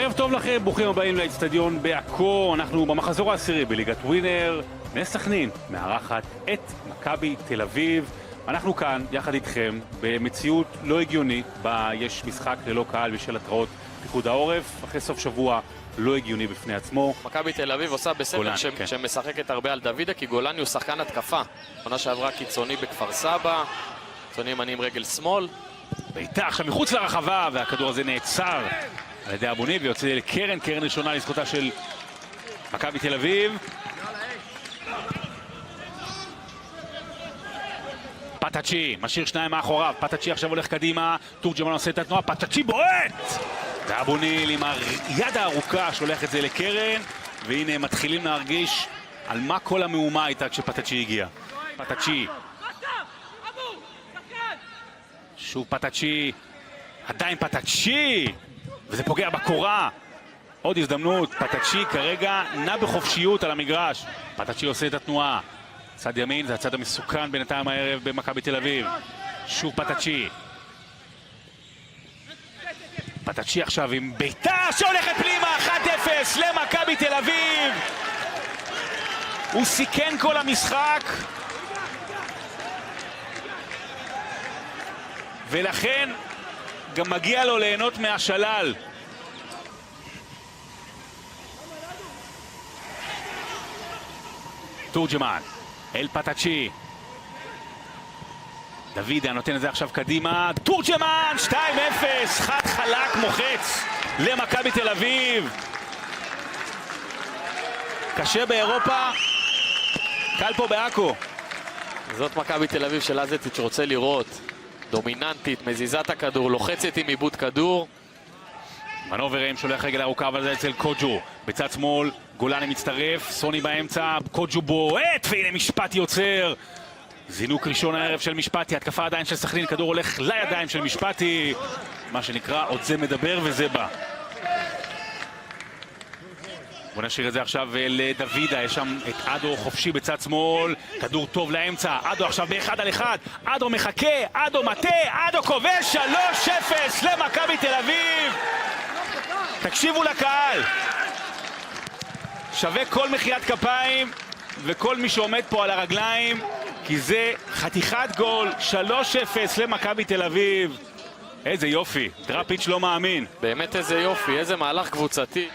ערב טוב לכם, ברוכים הבאים לאצטדיון בעכו. אנחנו במחזור העשירי בליגת ווינר. בני סכנין מארחת את מכבי תל אביב. אנחנו כאן יחד איתכם במציאות לא הגיונית, בה יש משחק ללא קהל בשל התראות פיקוד העורף, אחרי סוף שבוע לא הגיוני בפני עצמו. מכבי תל אביב עושה בסדר שמשחקת הרבה על דוידה, כי גולני הוא שחקן התקפה. עונה שעברה קיצוני בכפר סבא, קיצוני ימני עם רגל שמאל. בעיטה עכשיו מחוץ לרחבה, והכדור הזה נעצר על ידי אבו ניב ויוצא לקרן, קרן ראשונה לזכותה של מכבי תל אביב. פטאצ'י משאיר שניים מאחוריו, פטאצ'י עכשיו הולך קדימה, תורג'מן עושה את התנועה, פטאצ'י בועט! ואבו ניל עם היד הארוכה שולח את זה לקרן, והנה מתחילים להרגיש על מה כל המהומה הייתה כשפטאצ'י הגיע. פטאצ'י שוב פטאצ'י, עדיין פטאצ'י, וזה פוגע בקורה. עוד הזדמנות, פטאצ'י כרגע נע בחופשיות על המגרש. פטאצ'י עושה את התנועה, צד ימין זה הצד המסוכן בינתיים הערב במכבי תל אביב. שוב פטאצ'י, פטאצ'י עכשיו עם ביתה שהולכת פנימה, 1-0 למכבי תל אביב. הוא סיכן כל המשחק, ולכן גם מגיע לו ליהנות מהשלל. תורג'מן אל פטאצ'י, דוידה נותן את זה עכשיו קדימה, תורג'מן 2-0, חד חלק מוחץ למכבי תל אביב. קשה באירופה, קל פה בעכו. זאת מכבי תל אביב של לזטיץ' רוצה לראות. דומיננטית, מזיזה את הכדור, לוחצת עם עיבוד כדור. מנוברים שולח רגל ארוכה, אבל זה אצל קוג'ו. בצד שמאל, גולני מצטרף, סוני באמצע, קוג'ו בועט, והנה משפטי יוצר. זינוק ראשון הערב של משפטי, התקפה עדיין של סכנין, כדור הולך לידיים של משפטי. מה שנקרא, עוד זה מדבר וזה בא. בוא נשאיר את זה עכשיו לדוידה, יש שם את אדו חופשי בצד שמאל, כדור טוב לאמצע, אדו עכשיו באחד על אחד, אדו מחכה, אדו מטה, אדו כובש, 3-0 למכבי תל אביב. תקשיבו לקהל, שווה כל מחיית כפיים וכל מי שעומד פה על הרגליים, כי זה חתיכת גול, 3-0 למכבי תל אביב. איזה יופי, דראפיץ' לא מאמין. באמת איזה יופי, איזה מהלך קבוצתי.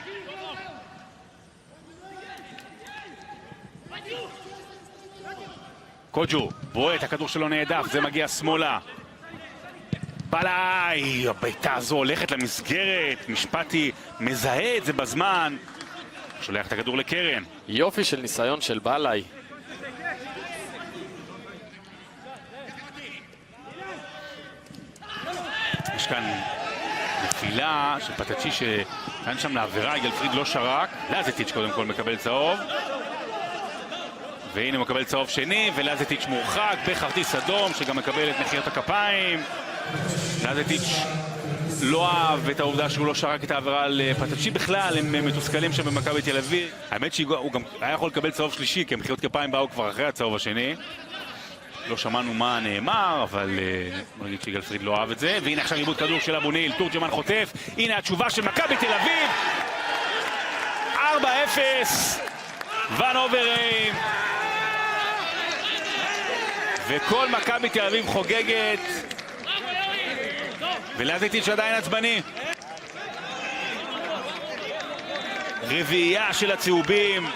קוג'ו בועט, הכדור שלו נעדף, זה מגיע שמאלה. בלאי, הביתה הזו הולכת למסגרת, משפטי מזהה את זה בזמן, שולח את הכדור לקרן. יופי של ניסיון של בלאי. יש כאן נפילה של פטאצ'י שכאן שם לעבירה, יגלפריד לא שרק. לזטיץ' קודם כל מקבל צהוב, והנה הוא מקבל צהוב שני, ולזטיץ' מורחק בכרטיס אדום שגם מקבל את מחיאות הכפיים. לזטיץ' לא אהב את העובדה שהוא לא שרק את העבירה על פטאצ'י. בכלל הם מתוסכלים שם במכבי תל אביב. האמת שהוא גם היה יכול לקבל צהוב שלישי, כי מחיאות כפיים באו כבר אחרי הצהוב השני. לא שמענו מה נאמר, אבל נגיד שיגלפריד לא אהב את זה. והנה עכשיו עיבוד כדור של אבו ניל, תורג'מן חוטף, הנה התשובה של מכבי תל אביב, 4-0 ונוברים, וכל מכבי תל אביב חוגגת, ולזטיץ' עדיין עצבני. רביעייה של הצהובים,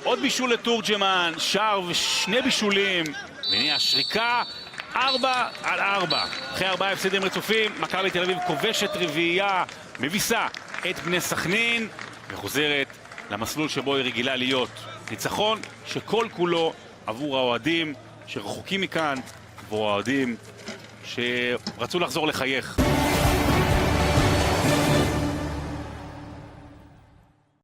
עוד בישול לתורג'מן, שער ושני בישולים, והנה השריקה, 4-4. אחרי 4 הפסדים רצופים, מכבי תל אביב כובשת רביעייה, מביסה את בני סכנין, וחוזרת למסלול שבו היא רגילה להיות. ניצחון שכל כולו עבור האוהדים שרחוקים מכאן, עבור האוהדים שרצו לחזור לחייך.